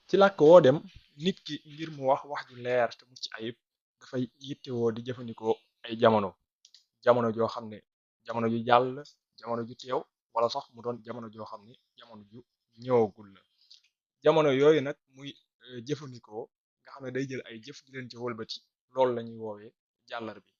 ci làkk woo dem nit ki ngir mu wax wax ju leer te mucc ayib dafay yittewoo di jëfandikoo ay jamono joo xam ne jamono ju jàll jamono ju teew wala sax mu doon jamono joo xam ne jamono ju ñëwagul la jamono yooyu nag muy jëfandikoo nga xam ne day jël ay jëf di leen ci wëlbati loolu la ñuy woowee jàllar bi.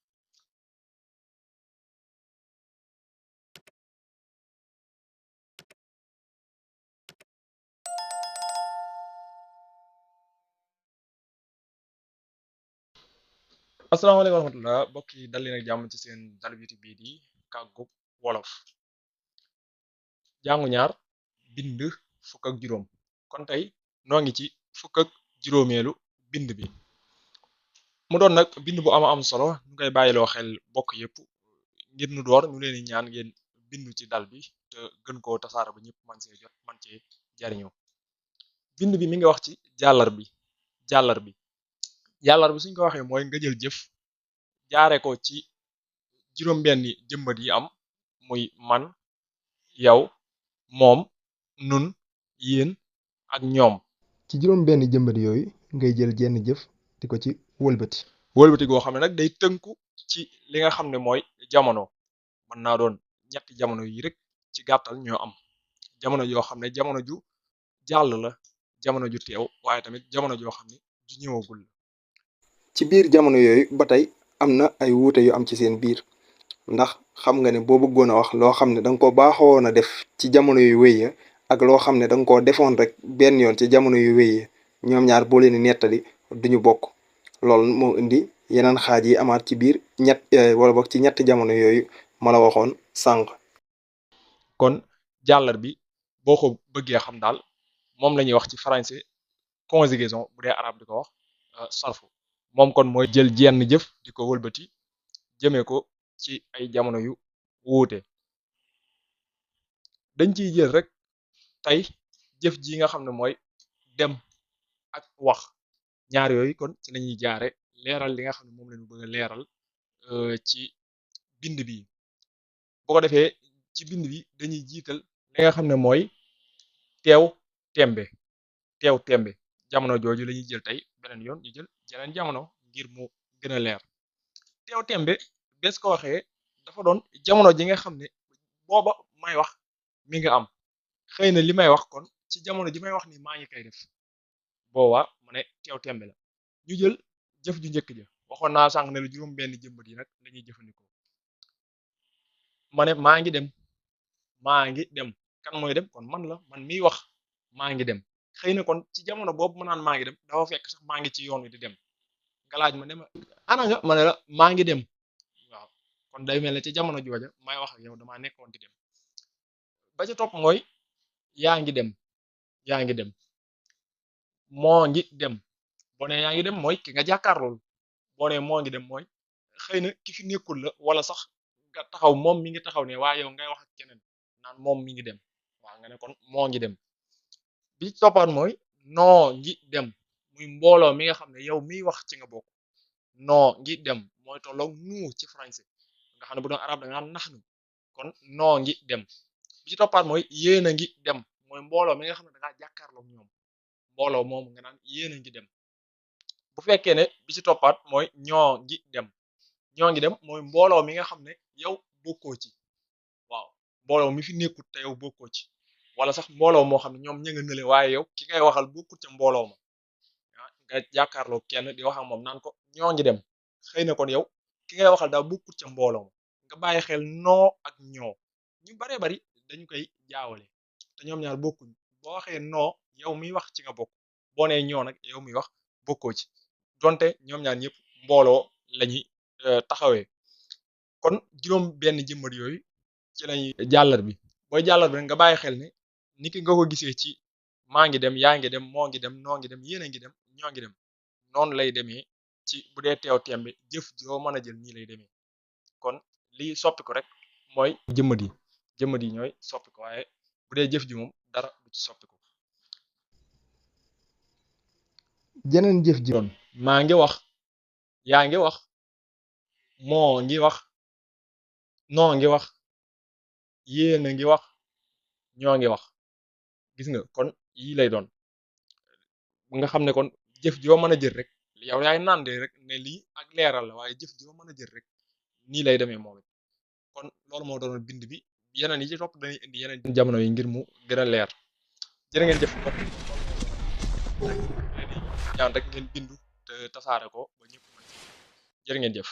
asalaamaaleykum wa rahmatullah mbokk yi dal leen ak jàmm ci seen dalu YouTube bii di kàggub wolof jàngu ñaar bind fukk ak juróom kon tey noo ngi ci fukk ak juróomeelu bind bi mu doon nag bind bu ama am solo ñu koy bàyyiloo xel bokk yépp ngir nu door ñu leen di ñaan ngeen bindu ci dal bi te gën koo tasaara ba ñëpp man see jot man cee jariñoo bind bi mi ngi wax ci jàllar bi jàllar bi jàllar bi suñ ko waxee mooy nga jël jëf jaare ko ci juróom benni jëmbat yi am muy man yow moom nun yéen ak ñoom ci juróom benn jëmbat yooyu ngay jël jenn jëf di ko ci wëlbati wëlbati goo xam ne nag day tënku ci li nga xam ne mooy jamono mën naa doon ñetti jamono yi rek ci gàttal ñoo am jamono joo xam ne jamono ju jàll la jamono ju teew waaye tamit jamono joo xam ne ju ñëwagul la ci biir jamono yooyu ba tey am na ay wuute yu am ci seen biir ndax xam nga ne boo bëggoon a wax loo xam ne da nga ko baaxoon a def ci jamono yu wéy ya ak loo xam ne da nga koo defoon rek benn yoon ci jamono yu wéy ya ñoom ñaar boo leen di nettali duñu bokk loolu moo indi yeneen xaaj yi amaat ci biir wala bokk ci ñetti jamono yooyu ma la waxoon sànq. kon jàllar bi boo ko bëggee xam daal moom la ñuy wax ci français conjugaison bu dee arab di ko wax sarfu moom kon mooy jël jenn jëf di ko wëlbati jëmee ko ci ay jamono yu wuute dañ ciy jël rek tey jëf ji nga xam ne mooy dem ak wax ñaar yooyu kon ci lañuy jaare leeral li nga xam ne moom lañu bëgg a leeral ci bind bi bu ko defee ci bind bi dañuy jiital li nga xam ne mooy teew tembe teew tembe jamono jooju lañuy jël tey beneen yoon ñu jël jeneen jamono ngir mu gën a leer teew tembe bes ko waxee dafa doon jamono ji nga xam ne booba may wax mi nga am xëy na li may wax kon ci jamono ji may wax ni maa ngi koy def boobaa mu ne teew tembe la ñu jël jëf ju njëkk ja waxoon naa sànq ne la juróom benn jëmbat yi nag lañuy jëfandikoo ma ne maa ngi dem kan mooy dem kon man la man miy wax maa ngi dem xëy na kon ci jamono boobu ma naan maa ngi dem dafa fekk sax maa ngi ci yoon wi di dem nga laaj ma ne ma ana nga ma ne la maa ngi dem waaw kon day mel ne ci jamono jooja may wax ak yow damaa nekkoon di dem ba ca topp mooy yaa ngi dem yaa ngi dem moo ngi dem boo nee yaa ngi dem mooy ki nga jàkkaarlool boo nee moo ngi dem mooy xëy na ki fi nekkul la wala sax nga taxaw moom mi ngi taxaw ne waaye yow ngay wax ak keneen naan moom mi ngi dem waaw nga ne kon moo ngi dem bi ci toppaat mooy noo ngi dem muy mbooloo mi nga xam ne yow miy wax ci nga bokk noo ngi dem mooy tolloog nous ci français nga xam ne bu doon arab da nga naan naxnu kon noo ngi dem bi ci toppaat mooy yéen a ngi dem mooy mbooloo mi nga xam ne da ngaa jàkkaarloog ñoom mbooloo moomu nga naan yéen a ngi dem bu fekkee ne bi ci toppaat mooy ñoo ngi dem ñoo ngi dem mooy mbooloo mi nga xam ne yow bokkoo ci waaw mbooloo mi fi nekkut te yow bokkoo ci wala sax mbooloo moo xam ne ñoom ña nga nële waaye yow ki ngay waxal bokkut ca mbooloo ma nga jàkkaarloo kenn di wax ak moom naan ko ñoo ngi dem xëy na kon yow ki ngay waxal daa bokkut ca mbooloo ma nga bàyyi xel noo ak ñoo ñu baree bari dañu koy jaawale te ñoom ñaar bokkuñ boo waxee noo yow miy wax ci nga bokk boo nee ñoo nag yow miy wax bokkoo ci donte ñoom ñaar ñëpp mbooloo lañuy taxawee kon juróom benn jëmbat yooyu ci lañuy jàllar bi booy jàllar bi nag nga bàyyi xel ne ni ki nga ko gisee ci maa ngi dem yaa ngi dem moo ngi dem noo ngi dem yéen a ngi dem ñoo ngi dem noonu lay demee ci bu dee teew tembe jëf joo mën a jël nii lay demee kon lii soppi ko rek mooy jëmmat yi ñooy soppi ko waaye bu dee jëf ji moom dara du ci soppi ko jeneen jëf ji doon maa ngi wax yaa ngi wax moo ngi wax noo ngi wax yéen a ngi wax ñoo ngi wax gis nga kon yii lay doon nga xam ne kon jëf joo mën a jël rek yow yaay nande rek ne lii ak leeral la waaye jëf joo mën a jël rek nii lay demee moom it kon loolu moo doon bind bi yeneen yi ci topp dañuy indi yeneen jamono yi ngir mu gën a leer jërë ngeen jëf kon ñaan rek ngeen bindu te tasaare ko ba ñëpp mën ci jërë ngeen jëf